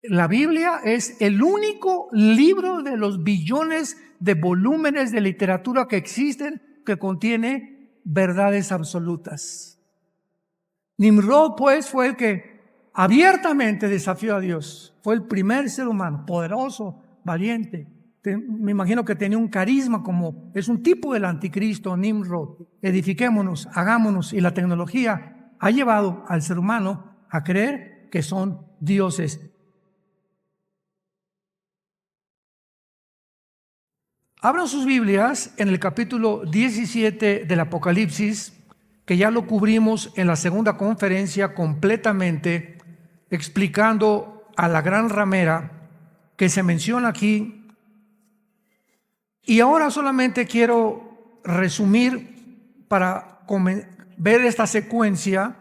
la Biblia es el único libro de los billones de volúmenes de literatura que existen que contiene verdades absolutas. Nimrod, pues, fue el que abiertamente desafió a Dios. Fue el primer ser humano, poderoso, valiente. Me imagino que tenía un carisma, como es un tipo del anticristo, Nimrod. Edifiquémonos, hagámonos, y la tecnología ha llevado al ser humano a creer que son dioses. Abran sus Biblias en el capítulo 17 del Apocalipsis, que ya lo cubrimos en la segunda conferencia completamente, explicando a la gran ramera que se menciona aquí. Y ahora solamente quiero resumir para ver esta secuencia,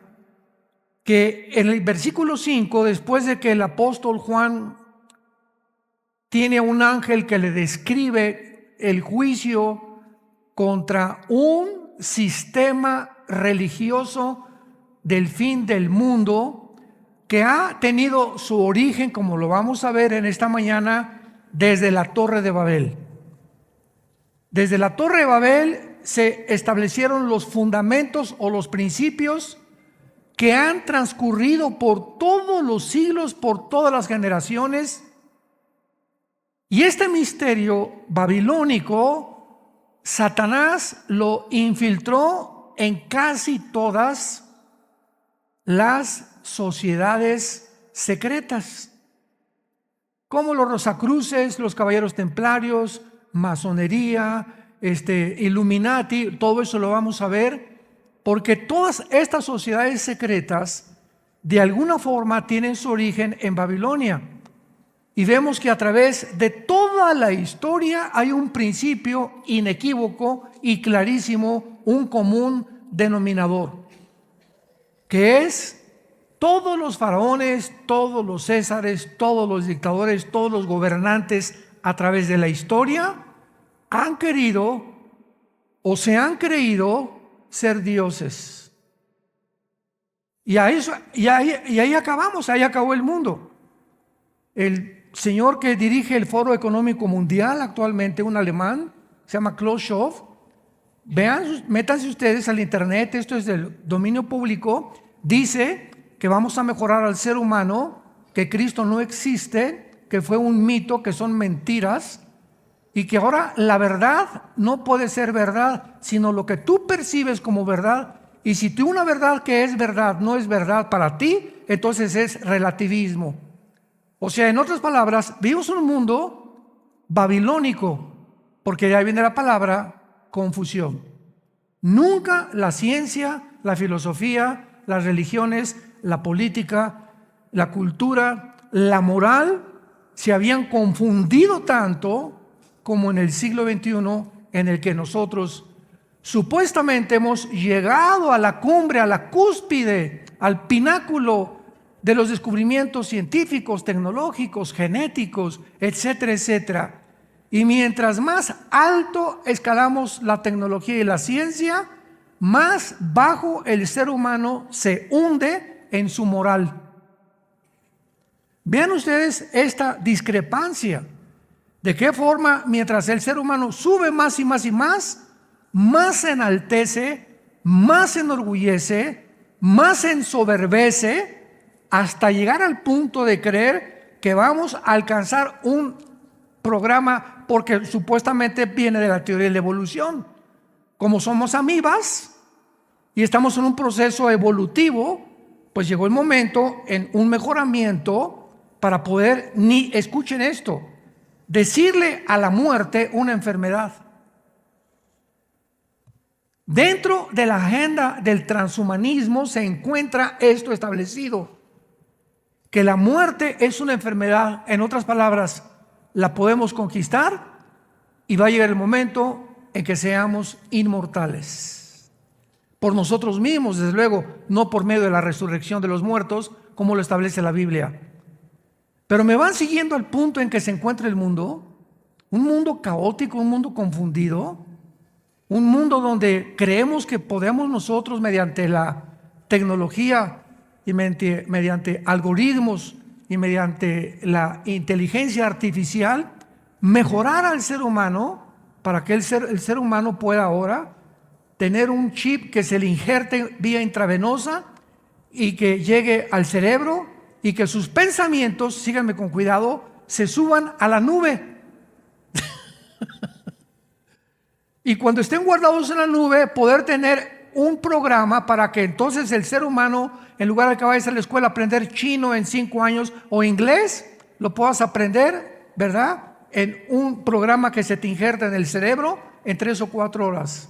que en el versículo 5, después de que el apóstol Juan tiene un ángel que le describe el juicio contra un sistema religioso del fin del mundo que ha tenido su origen, como lo vamos a ver en esta mañana, desde la Torre de Babel. Desde la Torre de Babel se establecieron los fundamentos o los principios que han transcurrido por todos los siglos, por todas las generaciones. Y este misterio babilónico, Satanás lo infiltró en casi todas las sociedades secretas, como los Rosacruces, los Caballeros Templarios, masonería, Illuminati. Todo eso lo vamos a ver, porque todas estas sociedades secretas de alguna forma tienen su origen en Babilonia. Y vemos que a través de toda la historia hay un principio inequívoco y clarísimo, un común denominador, que es todos los faraones, todos los césares, todos los dictadores, todos los gobernantes a través de la historia han querido o se han creído ser dioses. Y ahí acabamos, ahí acabó el mundo. El señor que dirige el Foro Económico Mundial actualmente, un alemán, se llama Klaus Schwab. Vean, métanse ustedes al internet, esto es del dominio público. Dice que vamos a mejorar al ser humano, que Cristo no existe, que fue un mito, que son mentiras, y que ahora la verdad no puede ser verdad, sino lo que tú percibes como verdad. Y si tú una verdad que es verdad no es verdad para ti, entonces es relativismo. O sea, en otras palabras, vivimos en un mundo babilónico, porque de ahí viene la palabra confusión. Nunca la ciencia, la filosofía, las religiones, la política, la cultura, la moral se habían confundido tanto como en el siglo XXI, en el que nosotros supuestamente hemos llegado a la cumbre, a la cúspide, al pináculo de los descubrimientos científicos, tecnológicos, genéticos, etcétera, etcétera. Y mientras más alto escalamos la tecnología y la ciencia, más bajo el ser humano se hunde en su moral. Vean ustedes esta discrepancia. De qué forma, mientras el ser humano sube más y más y más se enaltece, más se enorgullece, más se ensoberbece, hasta llegar al punto de creer que vamos a alcanzar un programa, porque supuestamente viene de la teoría de la evolución. Como somos amibas y estamos en un proceso evolutivo, pues llegó el momento en un mejoramiento para poder, escuchen esto, decirle a la muerte una enfermedad. Dentro de la agenda del transhumanismo se encuentra esto establecido, que la muerte es una enfermedad. En otras palabras, la podemos conquistar y va a llegar el momento en que seamos inmortales. Por nosotros mismos, desde luego, no por medio de la resurrección de los muertos, como lo establece la Biblia. Pero me van siguiendo al punto en que se encuentra el mundo, un mundo caótico, un mundo confundido, un mundo donde creemos que podemos nosotros mediante la tecnología y mediante algoritmos y mediante la inteligencia artificial mejorar al ser humano para que el ser humano pueda ahora tener un chip que se le injerte vía intravenosa y que llegue al cerebro y que sus pensamientos, síganme con cuidado, se suban a la nube. Y cuando estén guardados en la nube, poder tener un programa para que entonces el ser humano, en lugar de que vayas a la escuela a aprender chino en 5 años o inglés, lo puedas aprender, ¿verdad?, en un programa que se te injerta en el cerebro en 3 o 4 horas.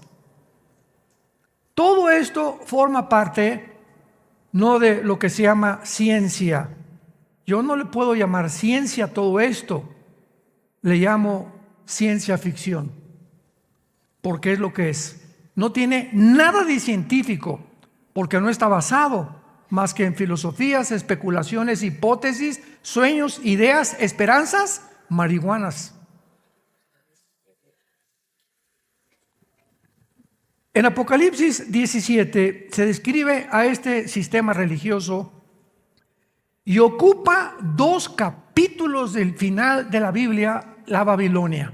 Todo esto forma parte no de lo que se llama ciencia. Yo no le puedo llamar ciencia a todo esto, le llamo ciencia ficción, porque es lo que es. No tiene nada de científico, porque no está basado más que en filosofías, especulaciones, hipótesis, sueños, ideas, esperanzas, marihuanas. En Apocalipsis 17 se describe a este sistema religioso y ocupa 2 capítulos del final de la Biblia, la Babilonia.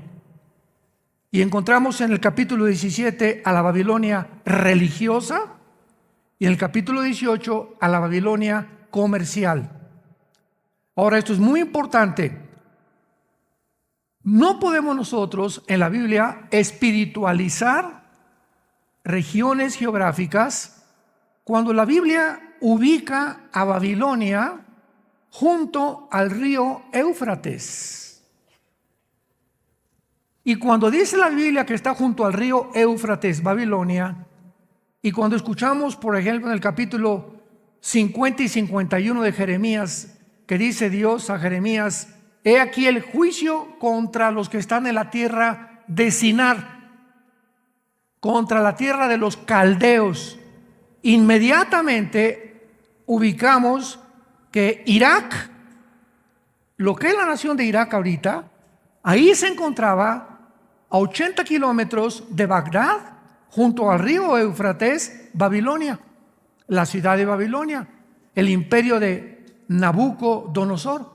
Y encontramos en el capítulo 17 a la Babilonia religiosa y en el capítulo 18 a la Babilonia comercial. Ahora, esto es muy importante. No podemos nosotros en la Biblia espiritualizar regiones geográficas cuando la Biblia ubica a Babilonia junto al río Éufrates. Y cuando dice la Biblia que está junto al río Éufrates, Babilonia, y cuando escuchamos, por ejemplo, en el capítulo 50 y 51 de Jeremías, que dice Dios a Jeremías: he aquí el juicio contra los que están en la tierra de Sinar, contra la tierra de los caldeos. Inmediatamente ubicamos que Irak, lo que es la nación de Irak ahorita, ahí se encontraba a 80 kilómetros de Bagdad, junto al río Éufrates, Babilonia, la ciudad de Babilonia, el imperio de Nabucodonosor.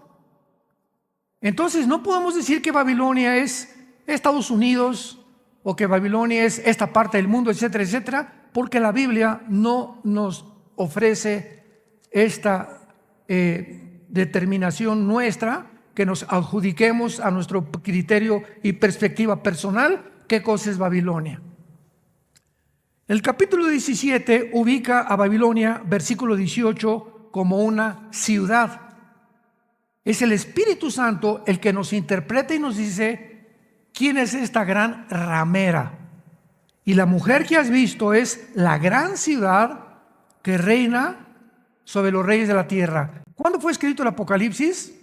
Entonces no podemos decir que Babilonia es Estados Unidos o que Babilonia es esta parte del mundo, etcétera, etcétera, porque la Biblia no nos ofrece esta determinación nuestra, que nos adjudiquemos a nuestro criterio y perspectiva personal qué cosa es Babilonia. El capítulo 17 ubica a Babilonia, versículo 18, como una ciudad. Es el Espíritu Santo el que nos interpreta y nos dice quién es esta gran ramera. Y la mujer que has visto es la gran ciudad que reina sobre los reyes de la tierra. ¿Cuándo fue escrito el Apocalipsis?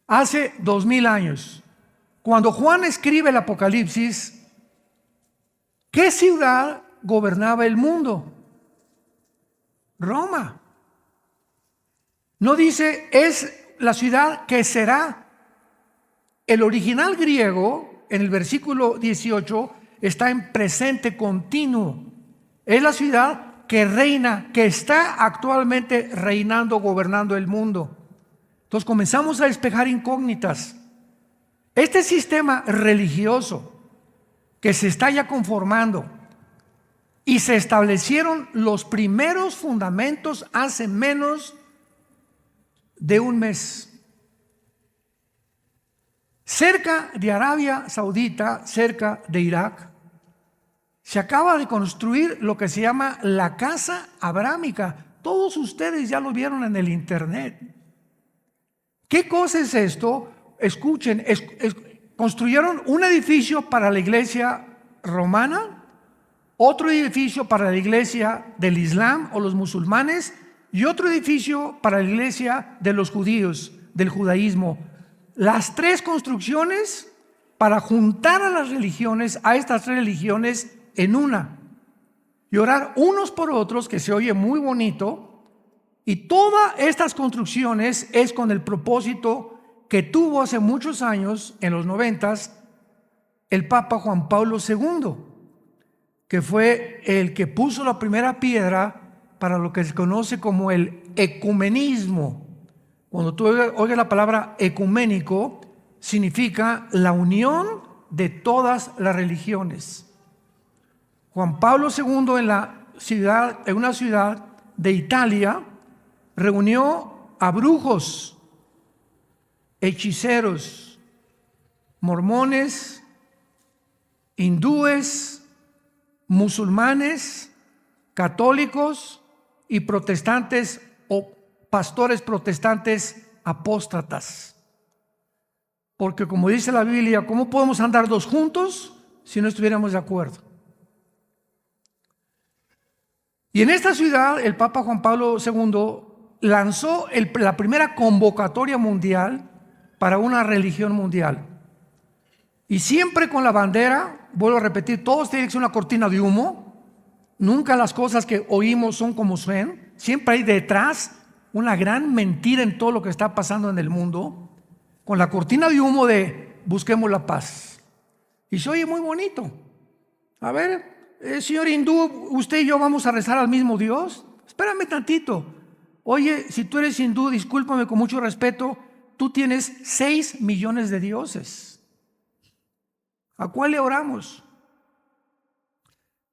Hace 2000 años. Cuando Juan escribe el Apocalipsis, ¿qué ciudad gobernaba el mundo? Roma. No dice es la ciudad que será. El original griego, en el versículo 18, está en presente continuo. Es la ciudad que reina, que está actualmente reinando, gobernando el mundo. Entonces comenzamos a despejar incógnitas. Este sistema religioso que se está ya conformando y se establecieron los primeros fundamentos hace menos de un mes. Cerca de Arabia Saudita, cerca de Irak, se acaba de construir lo que se llama la Casa Abrámica. Todos ustedes ya lo vieron en el internet. ¿Qué cosa es esto? Escuchen, construyeron un edificio para la iglesia romana, otro edificio para la iglesia del Islam o los musulmanes y otro edificio para la iglesia de los judíos, del judaísmo. Las 3 construcciones para juntar a las religiones, a estas 3 religiones en una, y orar unos por otros, que se oye muy bonito. Y todas estas construcciones es con el propósito que tuvo hace muchos años, en los 90s, el Papa Juan Pablo II, que fue el que puso la primera piedra para lo que se conoce como el ecumenismo. Cuando tú oigas la palabra ecuménico, significa la unión de todas las religiones. Juan Pablo II en una ciudad de Italia reunió a brujos, hechiceros, mormones, hindúes, musulmanes, católicos y protestantes o pastores protestantes apóstatas. Porque como dice la Biblia, ¿cómo podemos andar dos juntos si no estuviéramos de acuerdo? Y en esta ciudad el Papa Juan Pablo II lanzó la primera convocatoria mundial para una religión mundial. Y siempre con la bandera, vuelvo a repetir, todos tienen que ser una cortina de humo. Nunca las cosas que oímos son como suenan. Siempre hay detrás una gran mentira en todo lo que está pasando en el mundo, con la cortina de humo de busquemos la paz. Y se oye muy bonito. A ver, señor hindú, usted y yo vamos a rezar al mismo Dios. Espérame tantito. Oye, si tú eres hindú, discúlpame con mucho respeto, tú tienes 6 millones de dioses. ¿A cuál le oramos?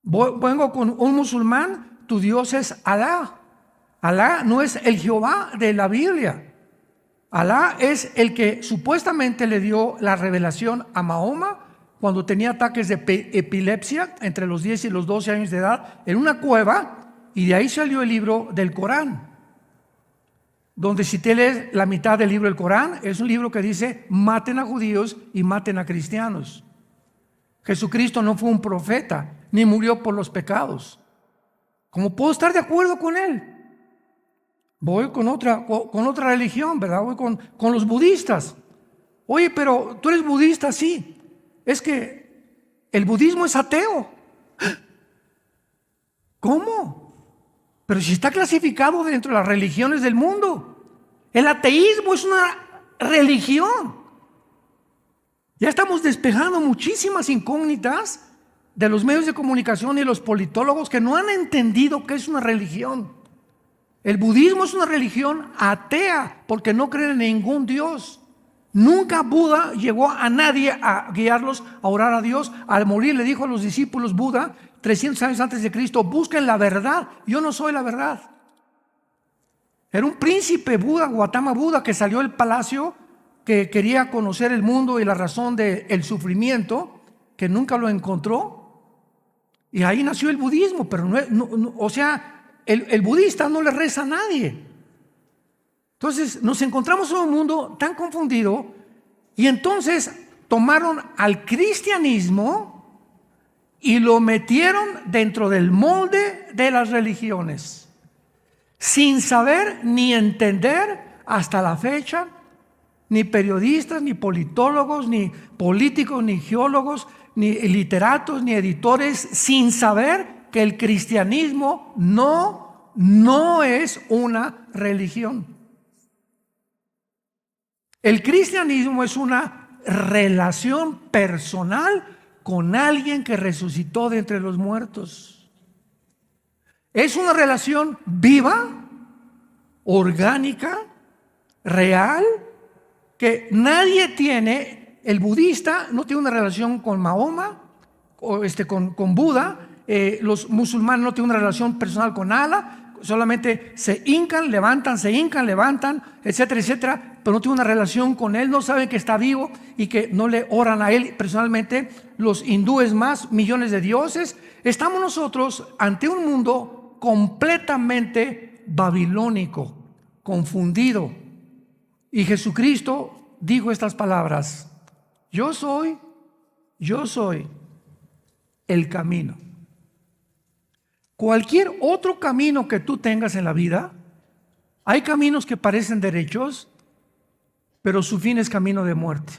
Vengo con un musulmán, tu Dios es Alá. Alá no es el Jehová de la Biblia. Alá es el que supuestamente le dio la revelación a Mahoma cuando tenía ataques de epilepsia entre los 10 y los 12 años de edad en una cueva, y de ahí salió el libro del Corán, donde si te lees la mitad del libro del Corán, es un libro que dice maten a judíos y maten a cristianos. Jesucristo no fue un profeta, ni murió por los pecados. ¿Cómo puedo estar de acuerdo con él? Voy con otra religión, ¿verdad? Voy con los budistas. Oye, pero tú eres budista, sí. Es que el budismo es ateo. ¿Cómo? Pero si está clasificado dentro de las religiones del mundo. El ateísmo es una religión. Ya estamos despejando muchísimas incógnitas de los medios de comunicación y los politólogos que no han entendido que es una religión. El budismo es una religión atea porque no creen en ningún Dios. Nunca Buda llegó a nadie a guiarlos a orar a Dios. Al morir le dijo a los discípulos Buda, 300 años antes de Cristo, busquen la verdad, yo no soy la verdad. Era un príncipe Buda, Gautama Buda, que salió del palacio, que quería conocer el mundo y la razón del sufrimiento, que nunca lo encontró. Y ahí nació el budismo, pero el budista no le reza a nadie. Entonces nos encontramos en un mundo tan confundido, y entonces tomaron al cristianismo y lo metieron dentro del molde de las religiones, sin saber ni entender hasta la fecha, ni periodistas, ni politólogos, ni políticos, ni geólogos, ni literatos, ni editores, sin saber que el cristianismo no es una religión. El cristianismo es una relación personal con alguien que resucitó de entre los muertos. Es una relación viva, orgánica, real, que nadie tiene. El budista no tiene una relación con Mahoma, con Buda. Los musulmanes no tienen una relación personal con Allah. Solamente se hincan, levantan, etcétera, etcétera, pero no tienen una relación con él, no saben que está vivo y que no le oran a él personalmente. Los hindúes más, millones de dioses. Estamos nosotros ante un mundo completamente babilónico, confundido. Y Jesucristo dijo estas palabras: yo soy el camino. Cualquier otro camino que tú tengas en la vida, hay caminos que parecen derechos, pero su fin es camino de muerte.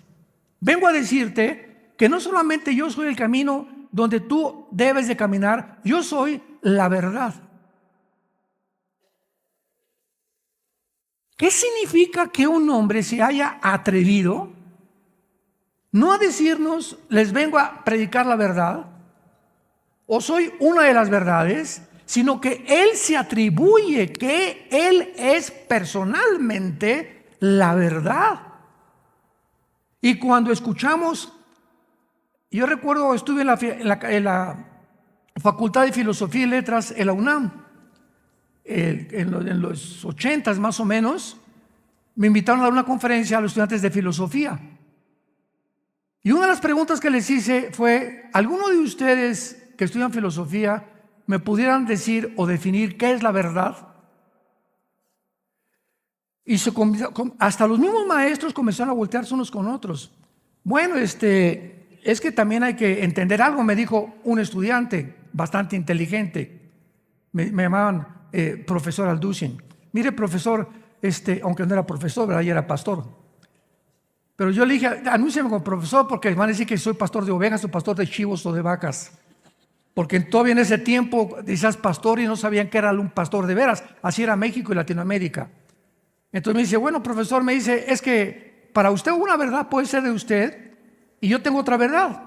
Vengo a decirte que no solamente yo soy el camino donde tú debes de caminar, yo soy la verdad. ¿Qué significa que un hombre se haya atrevido no a decirnos, les vengo a predicar la verdad, o soy una de las verdades, sino que Él se atribuye que Él es personalmente la verdad. Y cuando escuchamos, yo recuerdo, estuve en la Facultad de Filosofía y Letras en la UNAM, en los 80s más o menos, me invitaron a dar una conferencia a los estudiantes de filosofía. Y una de las preguntas que les hice fue: ¿alguno de ustedes que estudian filosofía me pudieran decir o definir qué es la verdad? Y hasta los mismos maestros comenzaron a voltearse unos con otros. Bueno, es que también hay que entender algo, me dijo un estudiante bastante inteligente. Me llamaban profesor Alducin. Mire, profesor, aunque no era profesor, ¿verdad? Ya era pastor. Pero yo le dije: anúnciame como profesor, porque van a decir que soy pastor de ovejas o pastor de chivos o de vacas. Porque todavía en ese tiempo decías pastor y no sabían que era un pastor de veras. Así era México y Latinoamérica. Entonces me dice: bueno, profesor, me dice, es que para usted una verdad puede ser de usted y yo tengo otra verdad.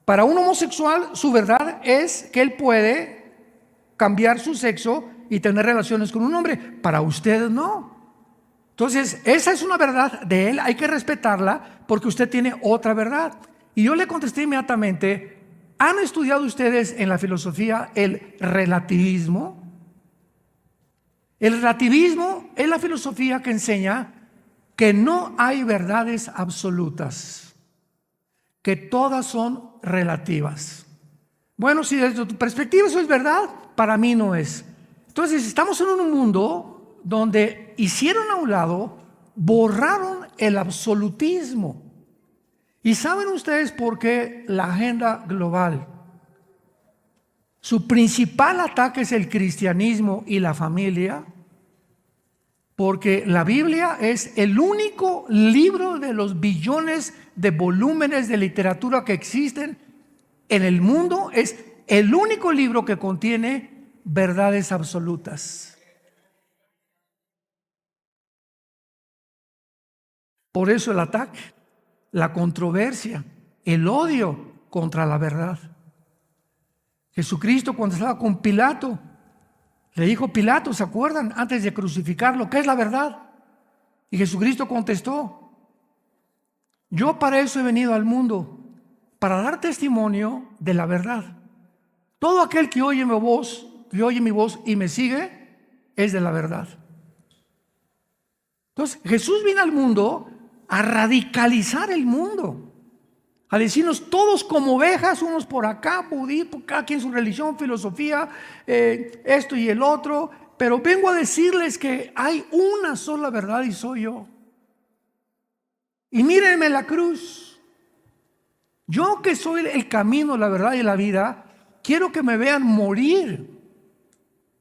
Para un homosexual, su verdad es que él puede cambiar su sexo y tener relaciones con un hombre. Para usted no. Entonces, esa es una verdad de él, hay que respetarla porque usted tiene otra verdad. Y yo le contesté inmediatamente: ¿han estudiado ustedes en la filosofía el relativismo? El relativismo es la filosofía que enseña que no hay verdades absolutas, que todas son relativas. Bueno, si desde tu perspectiva eso es verdad, para mí no es. Entonces, estamos en un mundo donde hicieron a un lado, borraron el absolutismo. ¿Y saben ustedes por qué la agenda global? Su principal ataque es el cristianismo y la familia, porque la Biblia es el único libro de los billones de volúmenes de literatura que existen en el mundo, es el único libro que contiene verdades absolutas. Por eso el ataque, la controversia, el odio contra la verdad. Jesucristo, cuando estaba con Pilato, le dijo Pilato, ¿se acuerdan? Antes de crucificarlo, ¿qué es la verdad? Y Jesucristo contestó: yo para eso he venido al mundo, para dar testimonio de la verdad. Todo aquel que oye mi voz y me sigue, es de la verdad. Entonces, Jesús vino al mundo a radicalizar el mundo, a decirnos todos como ovejas, unos por acá, budismo, cada quien su religión, filosofía, esto y el otro, pero vengo a decirles que hay una sola verdad y soy yo. Y mírenme la cruz. Yo que soy el camino, la verdad y la vida, quiero que me vean morir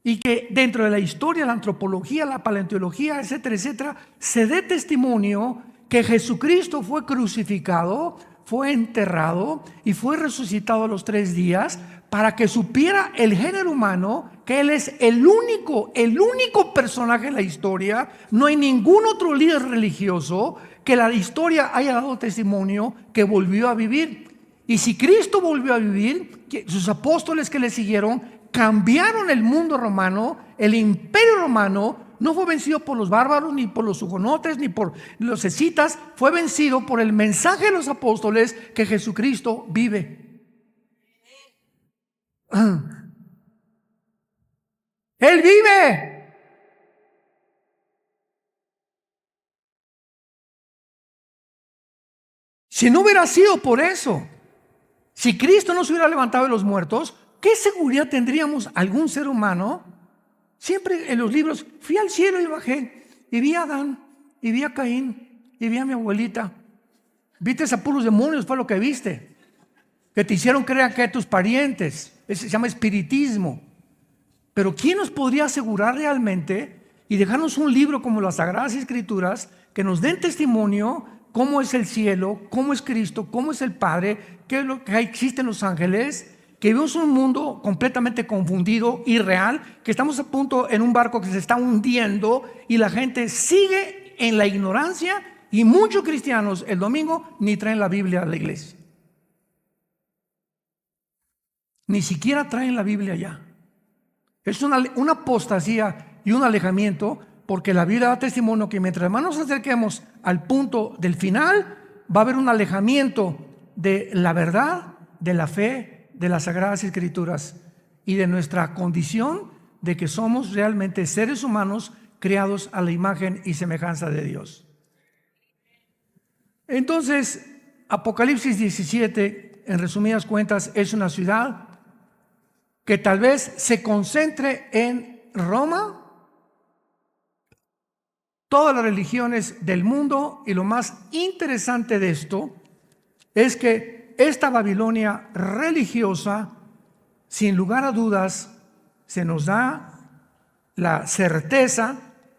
y que dentro de la historia, la antropología, la paleontología, etcétera, etcétera, se dé testimonio que Jesucristo fue crucificado, fue enterrado y fue resucitado a los 3 días, para que supiera el género humano que Él es el único personaje en la historia. No hay ningún otro líder religioso que la historia haya dado testimonio que volvió a vivir. Y si Cristo volvió a vivir, sus apóstoles que le siguieron cambiaron el mundo romano. El imperio romano no fue vencido por los bárbaros, ni por los hugonotes, ni por los escitas. Fue vencido por el mensaje de los apóstoles que Jesucristo vive. Él vive. Si no hubiera sido por eso, si Cristo no se hubiera levantado de los muertos, ¿qué seguridad tendríamos algún ser humano? Siempre en los libros, fui al cielo y bajé, y vi a Adán, y vi a Caín, y vi a mi abuelita. Viste a puros demonios, fue lo que viste, que te hicieron creer que tus parientes. Eso se llama espiritismo. Pero ¿quién nos podría asegurar realmente y dejarnos un libro como las Sagradas Escrituras que nos den testimonio cómo es el cielo, cómo es Cristo, cómo es el Padre, qué es lo que existen los ángeles? Que vivimos un mundo completamente confundido, irreal, que estamos a punto en un barco que se está hundiendo y la gente sigue en la ignorancia, y muchos cristianos el domingo ni traen la Biblia a la iglesia. Ni siquiera traen la Biblia allá. Es una apostasía y un alejamiento, porque la Biblia da testimonio que mientras más nos acerquemos al punto del final, va a haber un alejamiento de la verdad, de la fe, de las Sagradas Escrituras y de nuestra condición de que somos realmente seres humanos creados a la imagen y semejanza de Dios. Entonces, Apocalipsis 17, en resumidas cuentas, es una ciudad que tal vez se concentre en Roma, todas las religiones del mundo, y lo más interesante de esto es que esta Babilonia religiosa, sin lugar a dudas, se nos da la certeza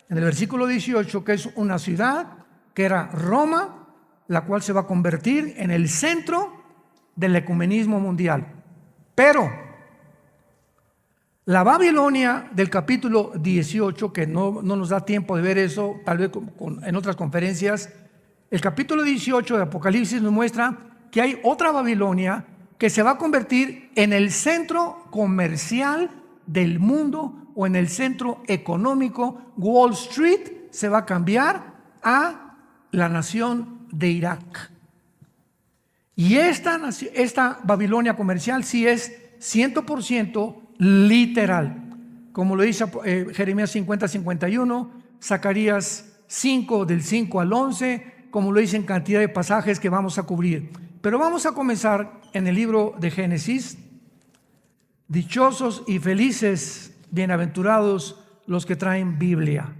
en el versículo 18 que es una ciudad que era Roma, la cual se va a convertir en el centro del ecumenismo mundial. Pero la Babilonia del capítulo 18, que no nos da tiempo de ver eso, tal vez en otras conferencias, el capítulo 18 de Apocalipsis nos muestra que hay otra Babilonia que se va a convertir en el centro comercial del mundo o en el centro económico. Wall Street se va a cambiar a la nación de Irak. Y esta Babilonia comercial sí es 100% literal, como lo dice Jeremías 50-51, Zacarías 5 del 5 al 11, como lo dice en cantidad de pasajes que vamos a cubrir. Pero vamos a comenzar en el libro de Génesis. Dichosos y felices, bienaventurados los que traen Biblia.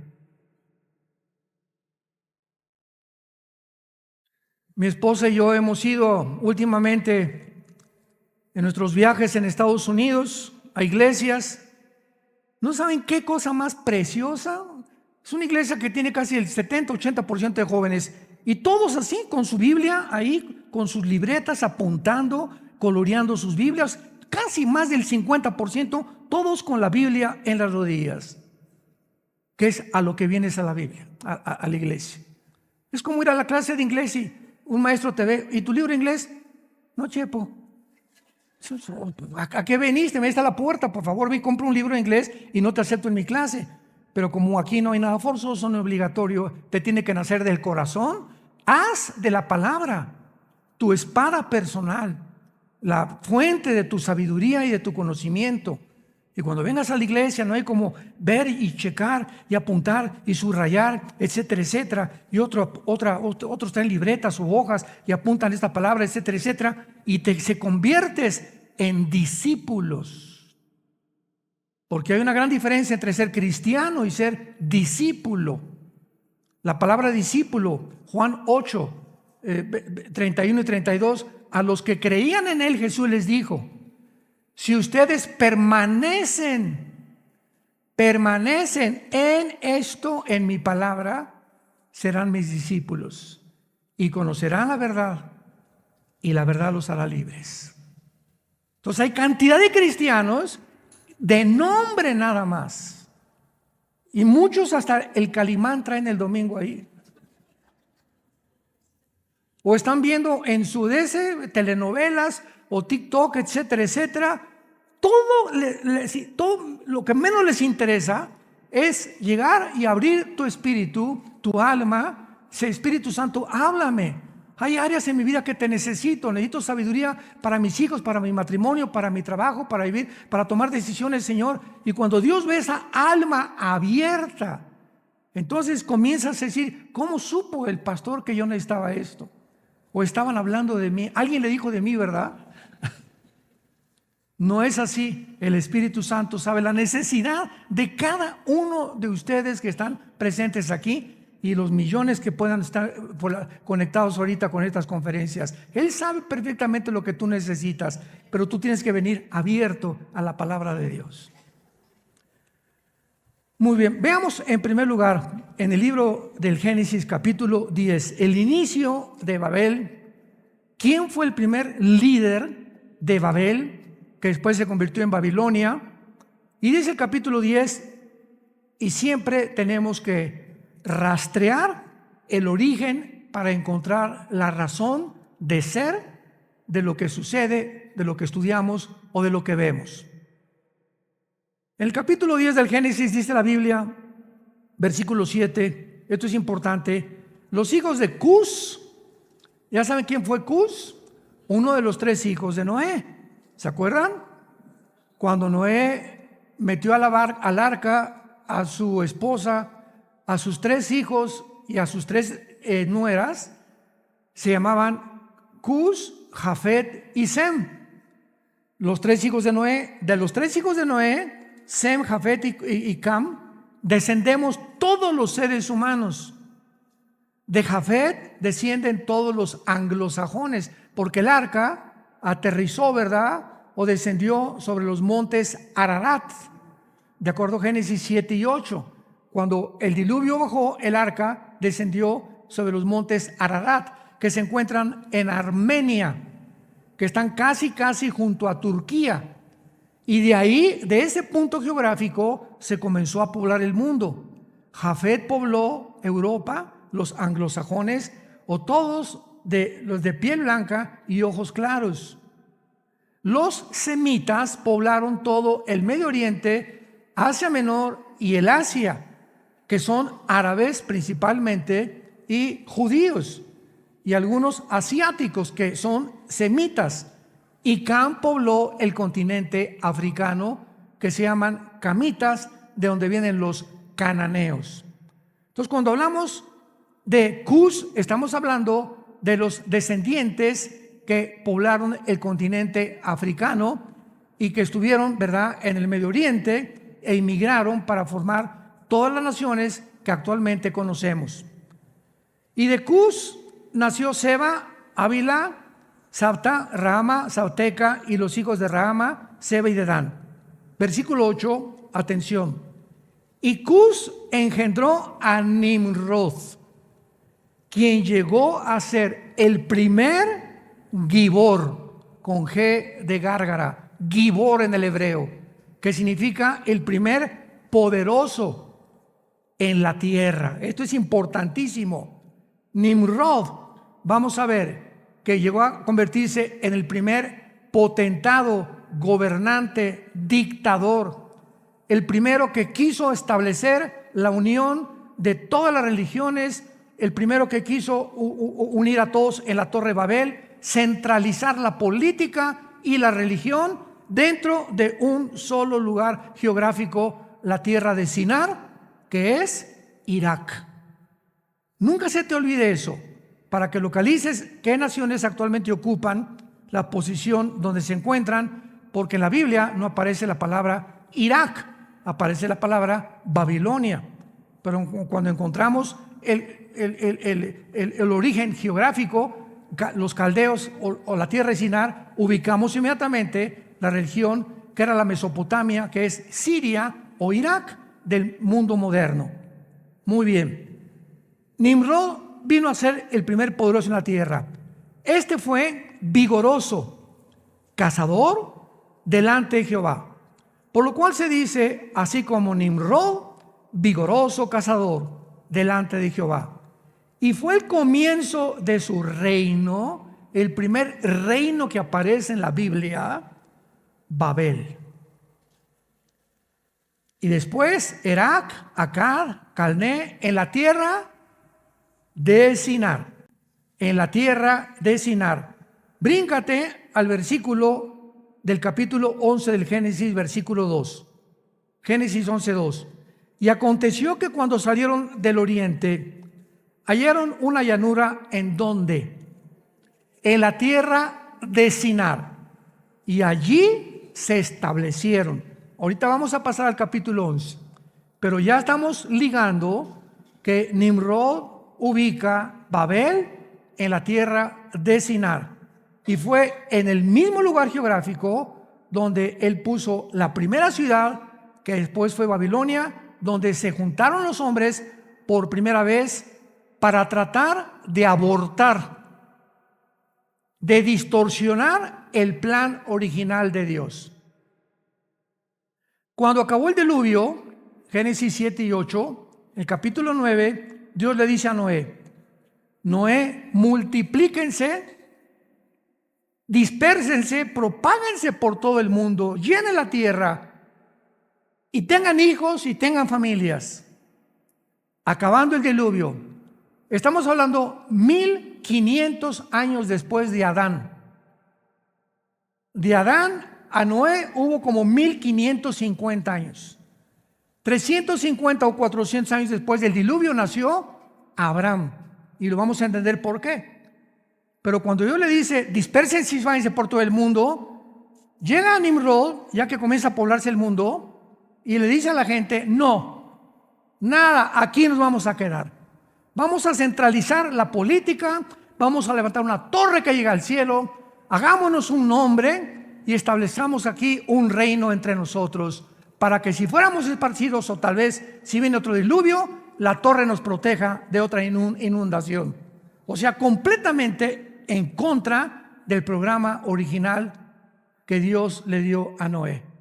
Mi esposa y yo hemos ido últimamente en nuestros viajes en Estados Unidos a iglesias. ¿No saben qué cosa más preciosa? Es una iglesia que tiene casi el 70-80% de jóvenes, y todos así con su Biblia ahí, con sus libretas, apuntando, coloreando sus Biblias. Casi más del 50%, todos con la Biblia en las rodillas, que es a lo que vienes a la Biblia, a la iglesia. Es como ir a la clase de inglés y un maestro te ve: ¿y tu libro de inglés? No, chepo. ¿A qué veniste? Me está a la puerta, por favor, ve y compra un libro de inglés y no te acepto en mi clase. Pero como aquí no hay nada forzoso ni obligatorio, te tiene que nacer del corazón. Haz de la palabra tu espada personal, la fuente de tu sabiduría y de tu conocimiento. Y cuando vengas a la iglesia no hay como ver y checar y apuntar y subrayar, etcétera, etcétera. Y otros traen libretas o hojas y apuntan esta palabra, etcétera, etcétera. Y se conviertes en discípulos. Porque hay una gran diferencia entre ser cristiano y ser discípulo. La palabra discípulo, Juan 8, 31 y 32, a los que creían en él Jesús les dijo: si ustedes permanecen en esto, en mi palabra, serán mis discípulos y conocerán la verdad, y la verdad los hará libres. Entonces hay cantidad de cristianos de nombre nada más, y muchos hasta el Calimán traen el domingo ahí, o están viendo en su DC telenovelas o TikTok, etcétera, etcétera. Todo lo que menos les interesa es llegar y abrir tu espíritu, tu alma. Espíritu Santo, háblame. Hay áreas en mi vida que te necesito sabiduría para mis hijos, para mi matrimonio, para mi trabajo, para vivir, para tomar decisiones, Señor. Y cuando Dios ve esa alma abierta, entonces comienzas a decir: ¿cómo supo el pastor que yo necesitaba esto? O estaban hablando de mí, alguien le dijo de mí, ¿verdad? No es así. El Espíritu Santo sabe la necesidad de cada uno de ustedes que están presentes aquí y los millones que puedan estar conectados ahorita con estas conferencias. Él sabe perfectamente lo que tú necesitas, pero tú tienes que venir abierto a la palabra de Dios. Muy bien, veamos en primer lugar en el libro del Génesis capítulo 10, el inicio de Babel. ¿Quién fue el primer líder de Babel, que después se convirtió en Babilonia? Y dice el capítulo 10, y siempre tenemos que rastrear el origen para encontrar la razón de ser de lo que sucede, de lo que estudiamos o de lo que vemos. En el capítulo 10 del Génesis dice la Biblia, versículo 7, esto es importante, los hijos de Cus, ¿ya saben quién fue Cus? Uno de los 3 hijos de Noé, ¿se acuerdan? Cuando Noé metió al arca a su esposa, a sus 3 hijos y a sus 3 nueras, se llamaban Cus, Jafet y Sem. Los 3 hijos de Noé, de los 3 hijos de Noé, Sem, Jafet y Cam, descendemos todos los seres humanos. De Jafet descienden todos los anglosajones, porque el arca aterrizó, ¿verdad? O descendió sobre los montes Ararat, de acuerdo a Génesis 7 y 8. Cuando el diluvio bajó, el arca descendió sobre los montes Ararat, que se encuentran en Armenia, que están casi junto a Turquía. Y de ahí, de ese punto geográfico, se comenzó a poblar el mundo. Jafet pobló Europa, los anglosajones, o todos los de piel blanca y ojos claros. Los semitas poblaron todo el Medio Oriente, Asia Menor y el Asia, que son árabes principalmente y judíos, y algunos asiáticos que son semitas. Y Cam pobló el continente africano, que se llaman camitas, de donde vienen los cananeos. Entonces, cuando hablamos de Cus, estamos hablando de los descendientes que poblaron el continente africano y que estuvieron, ¿verdad?, en el Medio Oriente e inmigraron para formar todas las naciones que actualmente conocemos. Y de Cus nació Seba, Ávila, Sabta, Rahama, Sauteca y los hijos de Rahama, Seba y Dedán. Versículo 8, atención. Y Cus engendró a Nimrod, quien llegó a ser el primer Gibor, con G de gárgara, Gibor en el hebreo, que significa el primer poderoso en la tierra. Esto es importantísimo. Nimrod, vamos a ver, que llegó a convertirse en el primer potentado, gobernante, dictador, el primero que quiso establecer la unión de todas las religiones, el primero que quiso unir a todos en la Torre Babel, centralizar la política y la religión dentro de un solo lugar geográfico, la tierra de Sinar, que es Irak. Nunca se te olvide eso, para que localices qué naciones actualmente ocupan la posición donde se encuentran, porque en la Biblia no aparece la palabra Irak, aparece la palabra Babilonia. Pero cuando encontramos el origen geográfico, los caldeos o la tierra de Sinar, ubicamos inmediatamente la región que era la Mesopotamia, que es Siria o Irak del mundo moderno. Muy bien. Nimrod vino a ser el primer poderoso en la tierra. Este fue vigoroso, cazador delante de Jehová. Por lo cual se dice, así como Nimrod, vigoroso cazador delante de Jehová. Y fue el comienzo de su reino, el primer reino que aparece en la Biblia, Babel. Y después Erak, Akkad, Calné, en la tierra de Sinar. En la tierra de Sinar. Bríncate al versículo del capítulo 11 del Génesis, versículo 2. Génesis 11:2. Y aconteció que cuando salieron del oriente, hallaron una llanura en donde, en la tierra de Sinar, y allí se establecieron. Ahorita vamos a pasar al capítulo 11, pero ya estamos ligando que Nimrod ubica Babel en la tierra de Sinar, y fue en el mismo lugar geográfico donde él puso la primera ciudad, que después fue Babilonia, donde se juntaron los hombres por primera vez para tratar de abortar, de distorsionar el plan original de Dios. Cuando acabó el diluvio, Génesis 7 y 8, el capítulo 9, Dios le dice a Noé, multiplíquense, dispérsense, propáguense por todo el mundo, llenen la tierra y tengan hijos y tengan familias. Acabando el diluvio. Estamos hablando 1500 años después de Adán. De Adán a Noé hubo como 1550 años. 350 o 400 años después del diluvio nació Abraham. Y lo vamos a entender por qué. Pero cuando Dios le dice, dispérsense y váyanse por todo el mundo, llega Nimrod, ya que comienza a poblarse el mundo, y le dice a la gente, no, nada, aquí nos vamos a quedar. Vamos a centralizar la política, vamos a levantar una torre que llega al cielo, hagámonos un nombre y establezcamos aquí un reino entre nosotros, para que si fuéramos esparcidos o tal vez si viene otro diluvio, la torre nos proteja de otra inundación. O sea, completamente en contra del programa original que Dios le dio a Noé.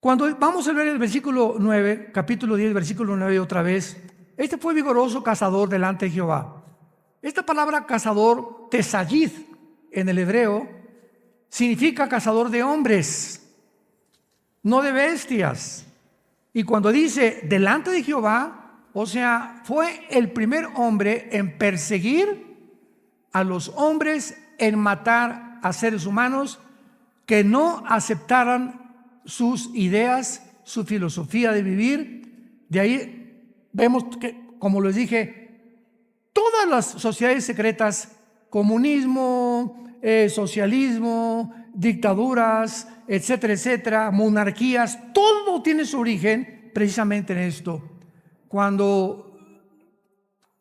Cuando vamos a ver el versículo 9, capítulo 10, versículo 9 otra vez, este fue vigoroso cazador delante de Jehová. Esta palabra cazador, tesayid, en el hebreo, significa cazador de hombres, no de bestias. Y cuando dice delante de Jehová, o sea, fue el primer hombre en perseguir a los hombres, en matar a seres humanos que no aceptaran sus ideas, su filosofía de vivir. De ahí vemos que, como les dije, todas las sociedades secretas, comunismo, socialismo, dictaduras, etcétera, etcétera, monarquías, todo tiene su origen precisamente en esto. Cuando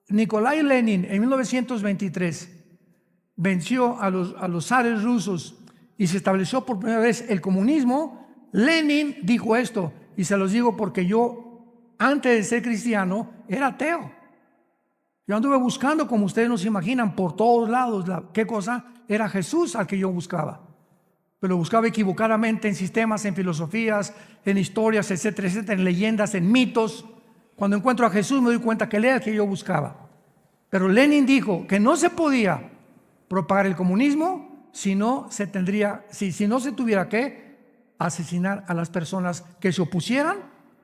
Nikolai Lenin en 1923 venció a los zares rusos y se estableció por primera vez el comunismo, Lenin dijo esto, y se los digo porque yo, antes de ser cristiano, era ateo. Yo anduve buscando, como ustedes no se imaginan, por todos lados, ¿qué cosa? Era Jesús al que yo buscaba. Pero buscaba equivocadamente en sistemas, en filosofías, en historias, etcétera, etcétera, en leyendas, en mitos. Cuando encuentro a Jesús me doy cuenta que él era el que yo buscaba. Pero Lenin dijo que no se podía propagar el comunismo si no se tuviera que asesinar a las personas que se opusieran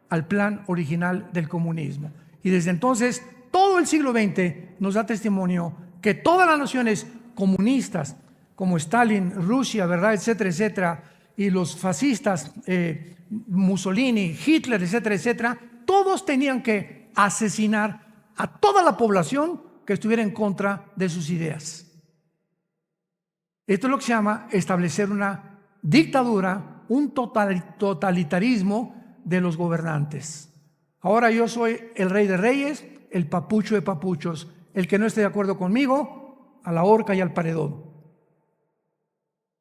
al plan original del comunismo. Y desde entonces, todo el siglo XX nos da testimonio que todas las naciones comunistas, como Stalin, Rusia, ¿verdad?, etcétera, etcétera, y los fascistas, Mussolini, Hitler, etcétera, etcétera, todos tenían que asesinar a toda la población que estuviera en contra de sus ideas. Esto es lo que se llama establecer una dictadura, un totalitarismo de los gobernantes. Ahora yo soy el rey de reyes, el papucho de papuchos. El que no esté de acuerdo conmigo, a la horca y al paredón.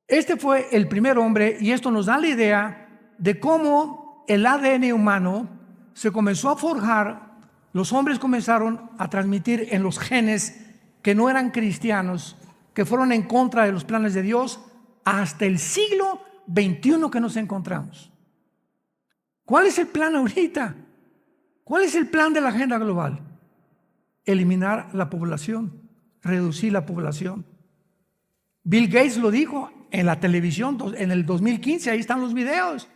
Este fue el primer hombre, y esto nos da la idea de cómo el ADN humano se comenzó a forjar. Los hombres comenzaron a transmitir en los genes que no eran cristianos, que fueron en contra de los planes de Dios, hasta el siglo XXI que nos encontramos. ¿Cuál es el plan ahorita? ¿Cuál es el plan de la agenda global? Eliminar la población, reducir la población. Bill Gates lo dijo en la televisión en el 2015, ahí están los videos.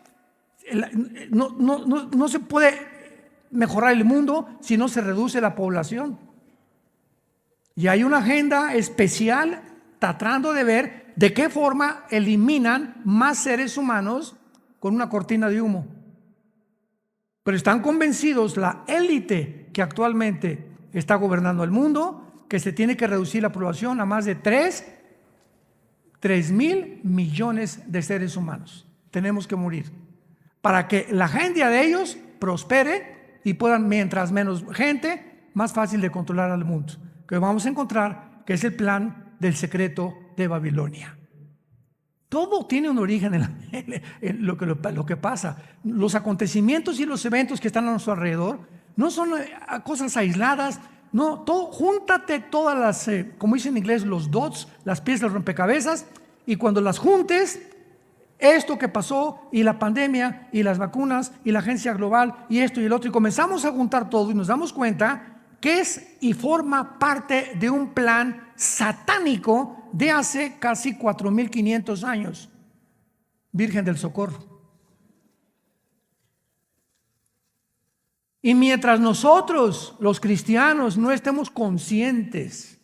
No se puede mejorar el mundo si no se reduce la población. Y hay una agenda especial tratando de ver de qué forma eliminan más seres humanos con una cortina de humo. Pero están convencidos la élite que actualmente está gobernando el mundo, que se tiene que reducir la población a más de 3,000 millones de seres humanos. Tenemos que morir para que la agenda de ellos prospere y puedan, mientras menos gente, más fácil de controlar al mundo. Que vamos a encontrar que es el plan del secreto de Babilonia. Todo tiene un origen en lo que pasa. Los acontecimientos y los eventos que están a nuestro alrededor no son cosas aisladas. No, júntate todas las, como dicen en inglés, los dots, las piezas del rompecabezas, y cuando las juntes, esto que pasó, y la pandemia, y las vacunas, y la agencia global, y esto y el otro, y comenzamos a juntar todo y nos damos cuenta que es y forma parte de un plan satánico de hace casi 4,500 años. Virgen del Socorro. Y mientras nosotros, los cristianos, no estemos conscientes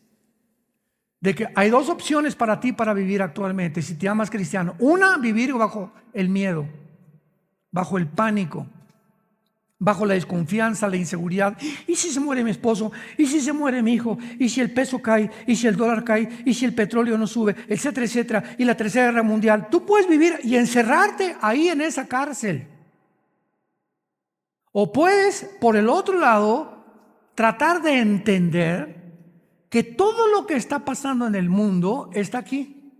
de que hay dos opciones para ti para vivir actualmente, si te llamas cristiano. Una, vivir bajo el miedo, bajo el pánico, bajo la desconfianza, la inseguridad. ¿Y si se muere mi esposo? ¿Y si se muere mi hijo? ¿Y si el peso cae? ¿Y si el dólar cae? ¿Y si el petróleo no sube? Etcétera, etcétera. Y la tercera guerra mundial. Tú puedes vivir y encerrarte ahí en esa cárcel. O puedes, por el otro lado, tratar de entender que todo lo que está pasando en el mundo está aquí.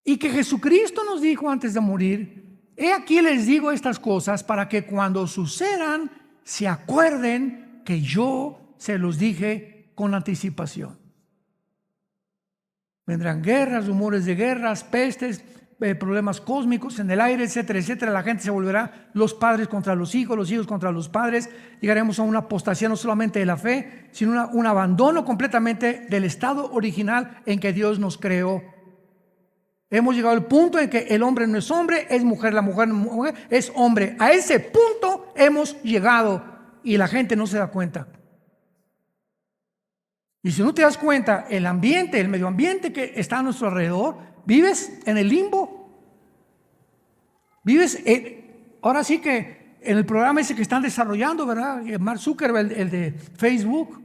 Y que Jesucristo nos dijo antes de morir: he aquí les digo estas cosas para que cuando sucedan se acuerden que yo se los dije con anticipación. Vendrán guerras, rumores de guerras, pestes, problemas cósmicos en el aire, etcétera, etcétera. La gente se volverá los padres contra los hijos contra los padres. Llegaremos a una apostasía no solamente de la fe, sino un abandono completamente del estado original en que Dios nos creó. Hemos llegado al punto en que el hombre no es hombre, es mujer, la mujer no es mujer, es hombre. A ese punto hemos llegado y la gente no se da cuenta. Y si no te das cuenta, el ambiente, el medio ambiente que está a nuestro alrededor, vives en el limbo. Vives, ahora sí que en el programa ese que están desarrollando, ¿verdad? Mark Zuckerberg, el de Facebook.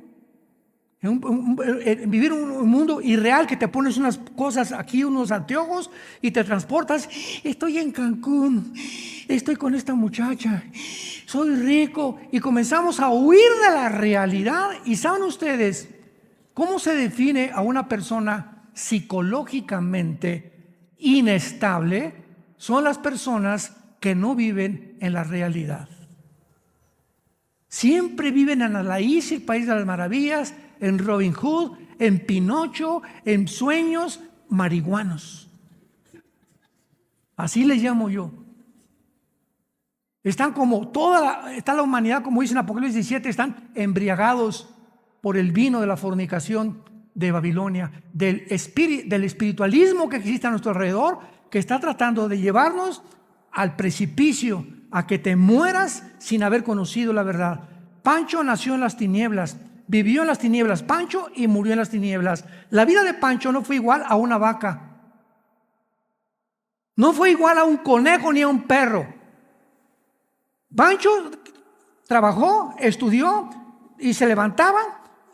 Vivir un mundo irreal que te pones unas cosas aquí, unos anteojos y te transportas. Estoy en Cancún, estoy con esta muchacha, soy rico, y comenzamos a huir de la realidad. Y ¿saben ustedes cómo se define a una persona psicológicamente inestable? Son las personas que no viven en la realidad. Siempre viven en Alicia, el País de las Maravillas, en Robin Hood, en Pinocho, en sueños marihuanos. Así les llamo yo. Están como está la humanidad, como dice en Apocalipsis 17, están embriagados por el vino de la fornicación de Babilonia, del espiritualismo que existe a nuestro alrededor, que está tratando de llevarnos al precipicio, a que te mueras sin haber conocido la verdad. Pancho nació en las tinieblas, vivió en las tinieblas, Pancho, y murió en las tinieblas. La vida de Pancho no fue igual a una vaca, no fue igual a un conejo ni a un perro. Pancho trabajó, estudió y se levantaba,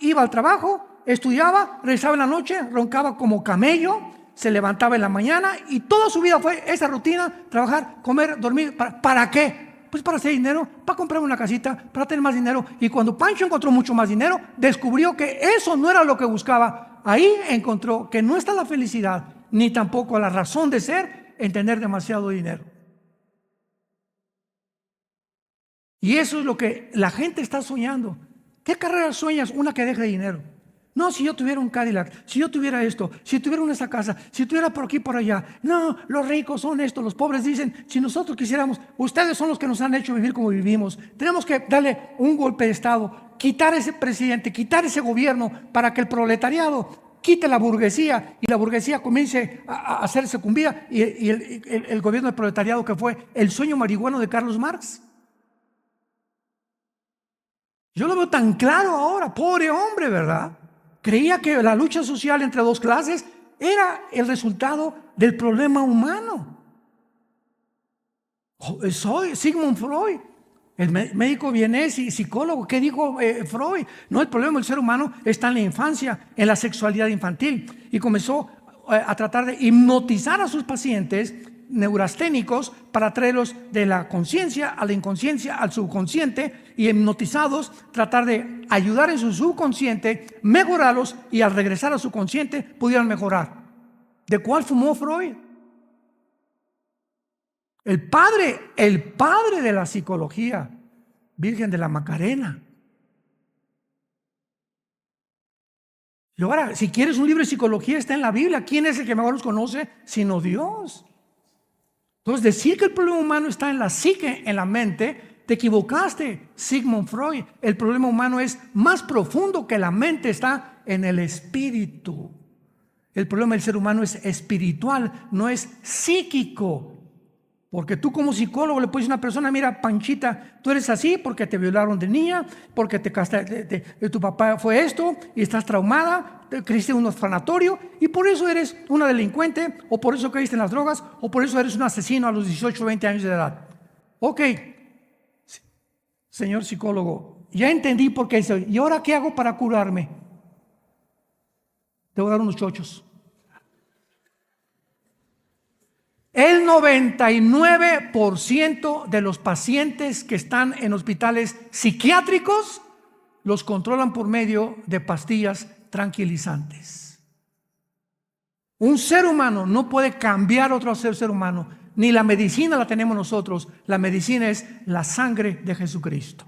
iba al trabajo, estudiaba, regresaba en la noche, roncaba como camello, se levantaba en la mañana y toda su vida fue esa rutina: trabajar, comer, dormir. ¿Para qué? Pues para hacer dinero, para comprar una casita, para tener más dinero. Y cuando Pancho encontró mucho más dinero, descubrió que eso no era lo que buscaba. Ahí encontró que no está la felicidad, ni tampoco la razón de ser en tener demasiado dinero. Y eso es lo que la gente está soñando. ¿Qué carrera sueñas? Una que deje dinero. No, si yo tuviera un Cadillac, si yo tuviera esto, si tuviera esa casa, si tuviera por aquí, por allá. No, los ricos son esto, los pobres dicen, si nosotros quisiéramos, ustedes son los que nos han hecho vivir como vivimos. Tenemos que darle un golpe de Estado, quitar ese presidente, quitar ese gobierno, para que el proletariado quite la burguesía y la burguesía comience a ser sucumbida. Y el gobierno del proletariado, que fue el sueño marihuano de Carlos Marx. Yo lo veo tan claro ahora, pobre hombre, ¿verdad? Creía que la lucha social entre dos clases era el resultado del problema humano. Soy Sigmund Freud, el médico vienés y psicólogo. ¿Qué dijo Freud? No, el problema del ser humano está en la infancia, en la sexualidad infantil. Y comenzó a tratar de hipnotizar a sus pacientes neurasténicos para traerlos de la conciencia a la inconsciencia, al subconsciente, y hipnotizados tratar de ayudar en su subconsciente, mejorarlos, y al regresar a su consciente pudieran mejorar. ¿De cuál fumó Freud? El padre de la psicología, Virgen de la Macarena. Y ahora, si quieres un libro de psicología, está en la Biblia. ¿Quién es el que mejor los conoce sino Dios? Entonces, decir que el problema humano está en la psique, en la mente, te equivocaste, Sigmund Freud. El problema humano es más profundo que la mente, está en el espíritu. El problema del ser humano es espiritual, no es psíquico. Porque tú como psicólogo le puedes decir a una persona, mira, Panchita, tú eres así porque te violaron de niña, porque tu papá fue esto y estás traumada, te creciste en un orfanatorio y por eso eres una delincuente, o por eso caíste en las drogas, o por eso eres un asesino a los 18 o 20 años de edad. Ok, señor psicólogo, ya entendí por qué soy. ¿Y ahora qué hago para curarme? Te voy a dar unos chochos. El 99% de los pacientes que están en hospitales psiquiátricos los controlan por medio de pastillas tranquilizantes. Un ser humano no puede cambiar a otro ser humano, ni la medicina la tenemos nosotros. La medicina es la sangre de Jesucristo.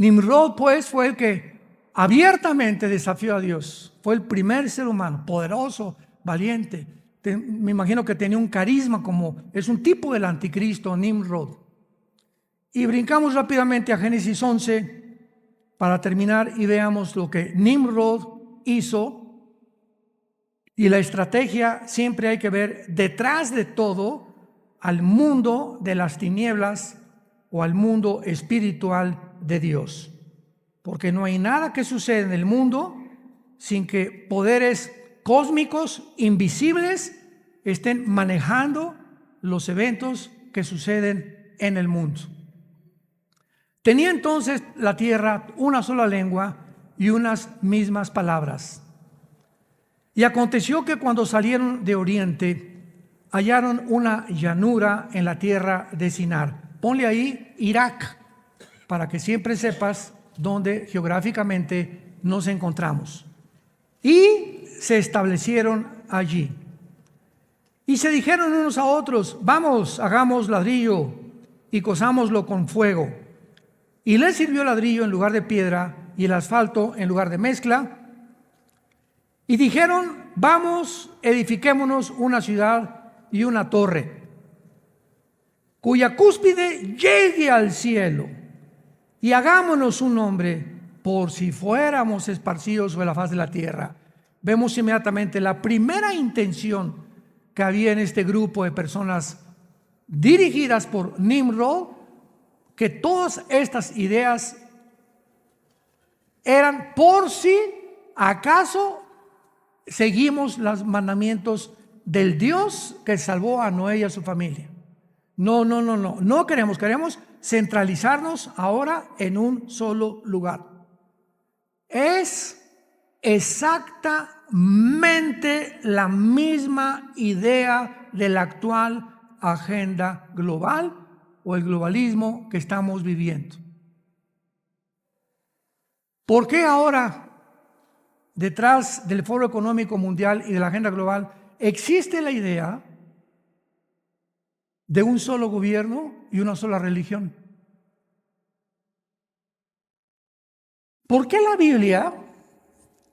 Nimrod, pues, fue el que abiertamente desafió a Dios. Fue el primer ser humano, poderoso, valiente. Me imagino que tenía un carisma, como es un tipo del anticristo, Nimrod. Y brincamos rápidamente a Génesis 11 para terminar y veamos lo que Nimrod hizo. Y la estrategia siempre hay que ver detrás de todo al mundo de las tinieblas o al mundo espiritual de Dios, porque no hay nada que suceda en el mundo sin que poderes cósmicos invisibles estén manejando los eventos que suceden en el mundo. Tenía entonces la tierra una sola lengua y unas mismas palabras. Y aconteció que cuando salieron de oriente hallaron una llanura en la tierra de Sinar. Ponle ahí Irak, para que siempre sepas dónde geográficamente nos encontramos. Y se establecieron allí. Y se dijeron unos a otros, vamos, hagamos ladrillo y cozámoslo con fuego. Y les sirvió ladrillo en lugar de piedra y el asfalto en lugar de mezcla. Y dijeron, vamos, edifiquémonos una ciudad y una torre, cuya cúspide llegue al cielo. Y hagámonos un nombre por si fuéramos esparcidos sobre la faz de la tierra. Vemos inmediatamente la primera intención que había en este grupo de personas dirigidas por Nimrod, que todas estas ideas eran por si acaso seguimos los mandamientos del Dios que salvó a Noé y a su familia. No queremos centralizarnos ahora en un solo lugar. Es exactamente la misma idea de la actual agenda global o el globalismo que estamos viviendo. ¿Por qué ahora, detrás del Foro Económico Mundial y de la agenda global, existe la idea de un solo gobierno y una sola religión? ¿Por qué la Biblia?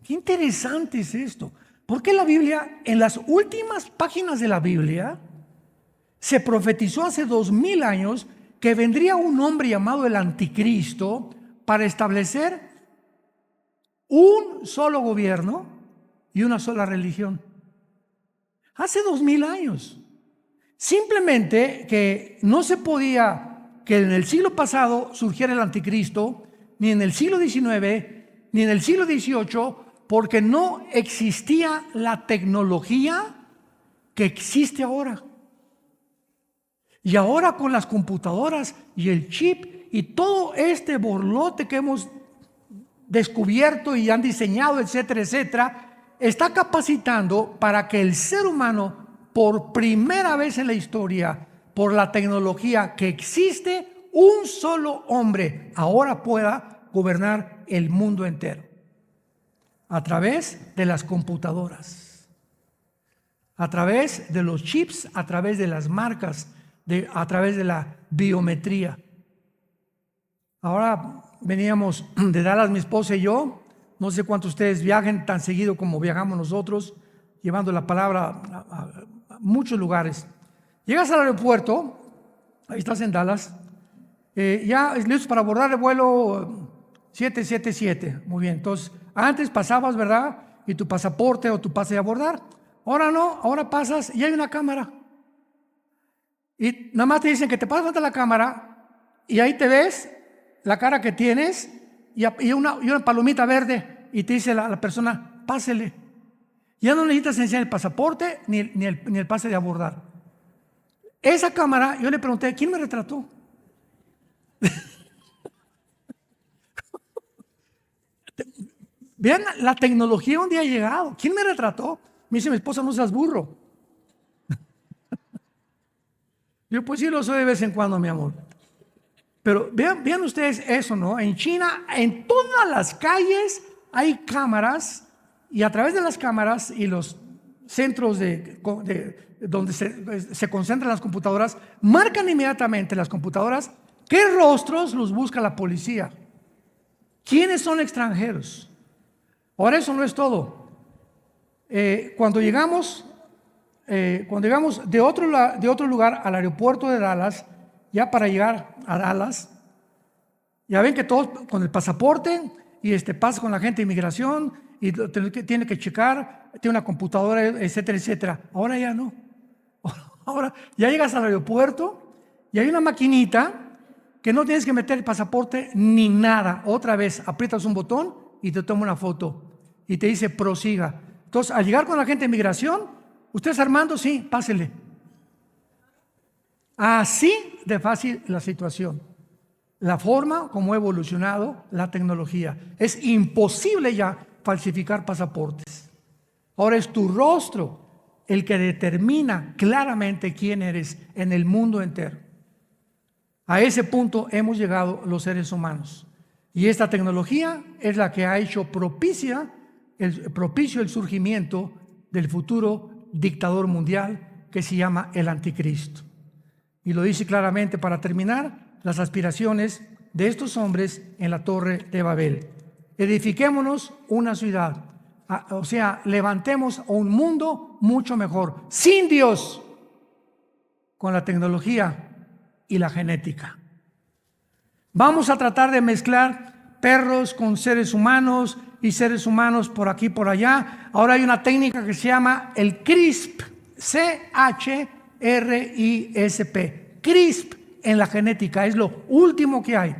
Qué interesante es esto. ¿Por qué la Biblia, en las últimas páginas de la Biblia, se profetizó hace 2000 años que vendría un hombre llamado el Anticristo para establecer un solo gobierno y una sola religión? Hace 2000 años. Simplemente que no se podía que en el siglo pasado surgiera el Anticristo, ni en el siglo XIX, ni en el siglo XVIII, porque no existía la tecnología que existe ahora. Y ahora con las computadoras y el chip y todo este borlote que hemos descubierto y han diseñado, etcétera, etcétera, está capacitando para que el ser humano, por primera vez en la historia, por la tecnología que existe, un solo hombre ahora pueda gobernar el mundo entero a través de las computadoras, a través de los chips, a través de las marcas, a través de la biometría. Ahora veníamos de Dallas, mi esposa y yo. No sé cuántos de ustedes viajen tan seguido como viajamos nosotros, llevando la palabra a muchos lugares. Llegas al aeropuerto, ahí estás en Dallas, ya listos para abordar el vuelo 777. Muy bien, entonces antes pasabas, ¿verdad? Y tu pasaporte o tu pase de abordar. Ahora no, ahora pasas y hay una cámara. Y nada más te dicen que te pasas ante la cámara y ahí te ves la cara que tienes y una palomita verde y te dice la persona, pásele. Ya no necesitas enseñar el pasaporte ni el pase de abordar. Esa cámara, yo le pregunté, ¿quién me retrató? Vean, la tecnología un día ha llegado. ¿Quién me retrató? Me dice mi esposa, no seas burro. Yo pues sí lo soy de vez en cuando, mi amor. Pero vean ustedes eso, ¿no? En China, en todas las calles hay cámaras y a través de las cámaras y los centros donde se concentran las computadoras, marcan inmediatamente las computadoras qué rostros los busca la policía. ¿Quiénes son extranjeros? Ahora eso no es todo. Cuando llegamos de otro lugar al aeropuerto de Dallas, ya para llegar a Dallas, ya ven que todos con el pasaporte y pasa con la gente de inmigración y tiene que checar, tiene una computadora, etcétera, etcétera. Ahora ya no. Ahora ya llegas al aeropuerto y hay una maquinita que no tienes que meter el pasaporte ni nada. Otra vez aprietas un botón y te toma una foto y te dice prosiga. Entonces, al llegar con la gente de inmigración, ¿usted es Armando? Sí, pásele. Así de fácil la situación. La forma como ha evolucionado la tecnología. Es imposible ya falsificar pasaportes. Ahora es tu rostro el que determina claramente quién eres en el mundo entero. A ese punto hemos llegado los seres humanos. Y esta tecnología es la que ha hecho propicio el surgimiento del futuro dictador mundial que se llama el anticristo. Y lo dice claramente para terminar las aspiraciones de estos hombres en la Torre de Babel. Edifiquémonos una ciudad, o sea, levantemos un mundo mucho mejor, sin Dios, con la tecnología y la genética. Vamos a tratar de mezclar perros con seres humanos y seres humanos por aquí por allá. Ahora hay una técnica que se llama el CRISP, CHRISP, CRISP en la genética, es lo último que hay.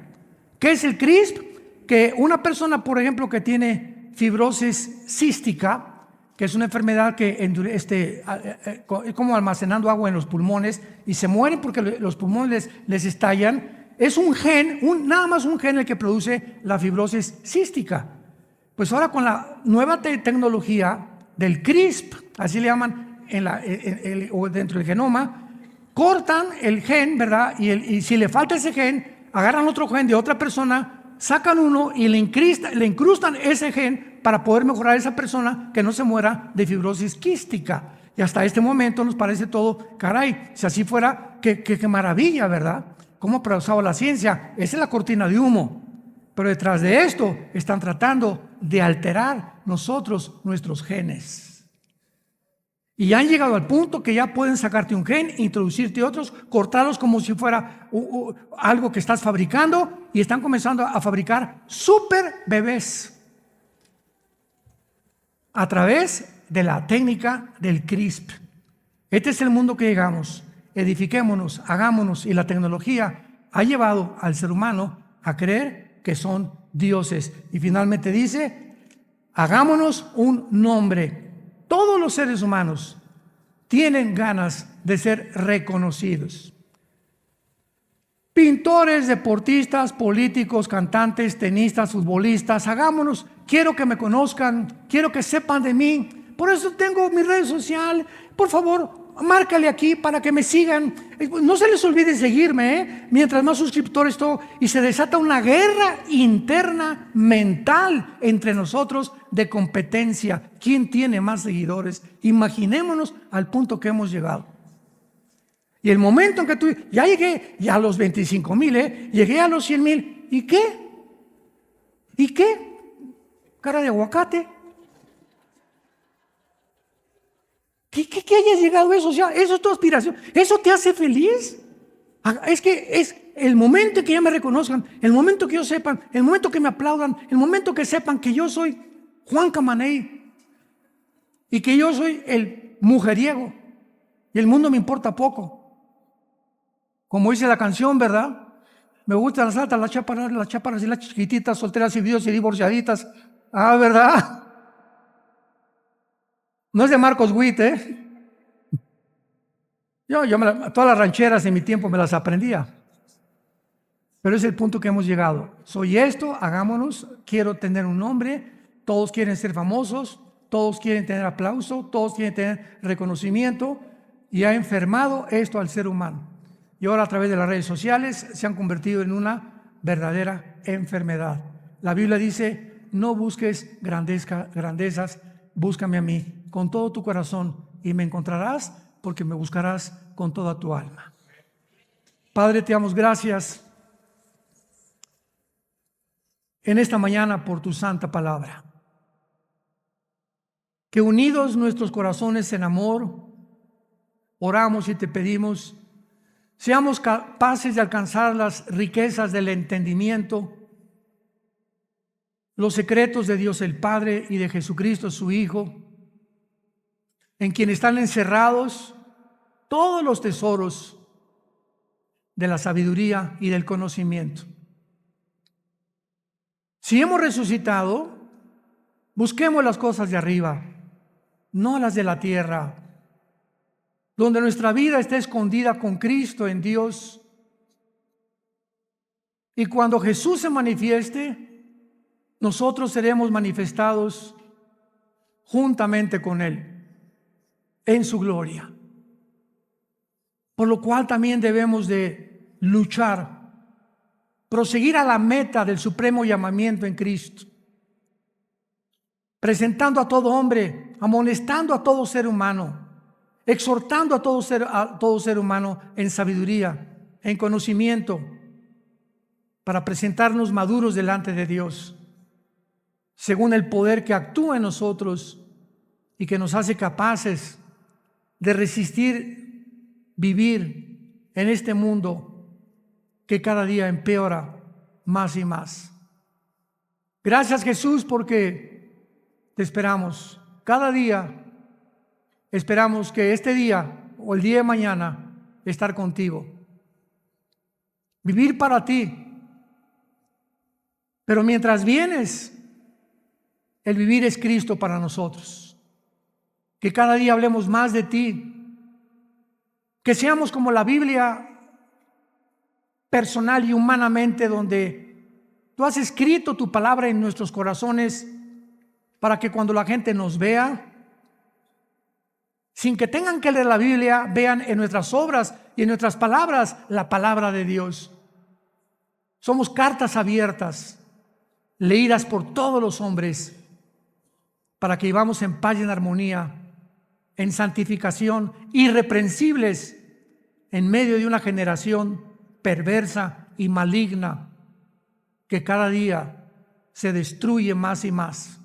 ¿Qué es el CRISP? Que una persona, por ejemplo, que tiene fibrosis cística, que es una enfermedad que es como almacenando agua en los pulmones y se mueren porque los pulmones les estallan, es un gen, nada más un gen el que produce la fibrosis cística. Pues ahora con la nueva tecnología del CRISP, así le llaman o dentro del genoma, cortan el gen, ¿verdad? Y si le falta ese gen, agarran otro gen de otra persona, sacan uno y le incrustan ese gen para poder mejorar a esa persona que no se muera de fibrosis quística. Y hasta este momento nos parece todo, caray, si así fuera, qué maravilla, ¿verdad? ¿Cómo ha progresado la ciencia? Esa es la cortina de humo. Pero detrás de esto están tratando de alterar nuestros genes. Y han llegado al punto que ya pueden sacarte un gen, introducirte otros, cortarlos como si fuera algo que estás fabricando y están comenzando a fabricar super bebés a través de la técnica del CRISP. Este es el mundo que llegamos. Edifiquémonos, hagámonos, y la tecnología ha llevado al ser humano a creer que son dioses. Y finalmente dice, hagámonos un nombre. Todos los seres humanos tienen ganas de ser reconocidos. Pintores, deportistas, políticos, cantantes, tenistas, futbolistas, hagámonos, quiero que me conozcan, quiero que sepan de mí. Por eso tengo mi red social. Por favor, márcale aquí para que me sigan. No se les olvide seguirme, mientras más suscriptores todo, y se desata una guerra interna mental entre nosotros de competencia. ¿Quién tiene más seguidores? Imaginémonos al punto que hemos llegado. Y el momento en que ya llegué ya a los 25,000, llegué a los 100,000, ¿y qué? ¿Y qué? Cara de aguacate. ¿Qué hayas llegado a eso? O sea, eso es tu aspiración. ¿Eso te hace feliz? Es que es el momento que ya me reconozcan, el momento que ellos sepan, el momento que me aplaudan, el momento que sepan que yo soy Juan Camaney y que yo soy el mujeriego y el mundo me importa poco. Como dice la canción, ¿verdad? Me gustan las altas, las chaparras y las chiquititas, solteras y viudas y divorciaditas. Ah, ¿verdad? No es de Marcos Witt, ¿eh? Todas las rancheras en mi tiempo me las aprendía. Pero es el punto que hemos llegado. Soy esto, hagámonos, quiero tener un nombre, todos quieren ser famosos, todos quieren tener aplauso, todos quieren tener reconocimiento, y ha enfermado esto al ser humano. Y ahora a través de las redes sociales se han convertido en una verdadera enfermedad. La Biblia dice, no busques grandezas, búscame a mí con todo tu corazón y me encontrarás, porque me buscarás con toda tu alma. Padre, te damos gracias en esta mañana por tu santa palabra. Que unidos nuestros corazones en amor, oramos y te pedimos, seamos capaces de alcanzar las riquezas del entendimiento, los secretos de Dios el Padre y de Jesucristo su Hijo, en quien están encerrados todos los tesoros de la sabiduría y del conocimiento. Si hemos resucitado, busquemos las cosas de arriba, no las de la tierra, donde nuestra vida está escondida con Cristo en Dios. Y cuando Jesús se manifieste, nosotros seremos manifestados juntamente con Él en su gloria. Por lo cual también debemos de luchar, proseguir a la meta del supremo llamamiento en Cristo, presentando a todo hombre, amonestando a todo ser humano, exhortando a todo ser humano en sabiduría, en conocimiento, para presentarnos maduros delante de Dios, según el poder que actúa en nosotros y que nos hace capaces de resistir vivir en este mundo que cada día empeora más y más. Gracias, Jesús, porque te esperamos cada día. Esperamos que este día o el día de mañana estar contigo, vivir para ti. Pero mientras vienes, el vivir es Cristo para nosotros. Que cada día hablemos más de ti, que seamos como la Biblia personal y humanamente, donde tú has escrito tu palabra en nuestros corazones para que cuando la gente nos vea, sin que tengan que leer la Biblia, vean en nuestras obras y en nuestras palabras la palabra de Dios. Somos cartas abiertas, leídas por todos los hombres, para que vivamos en paz y en armonía, en santificación, irreprensibles en medio de una generación perversa y maligna que cada día se destruye más y más.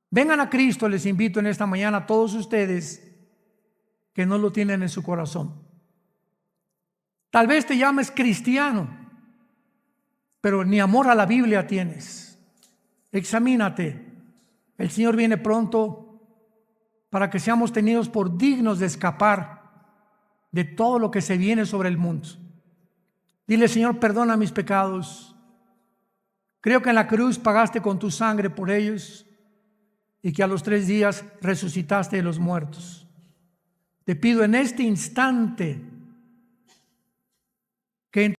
Vengan a Cristo, les invito en esta mañana a todos ustedes que no lo tienen en su corazón. Tal vez te llames cristiano, pero ni amor a la Biblia tienes. Examínate. El Señor viene pronto para que seamos tenidos por dignos de escapar de todo lo que se viene sobre el mundo. Dile, Señor, perdona mis pecados. Creo que en la cruz pagaste con tu sangre por ellos y que a los 3 días resucitaste de los muertos. Te pido en este instante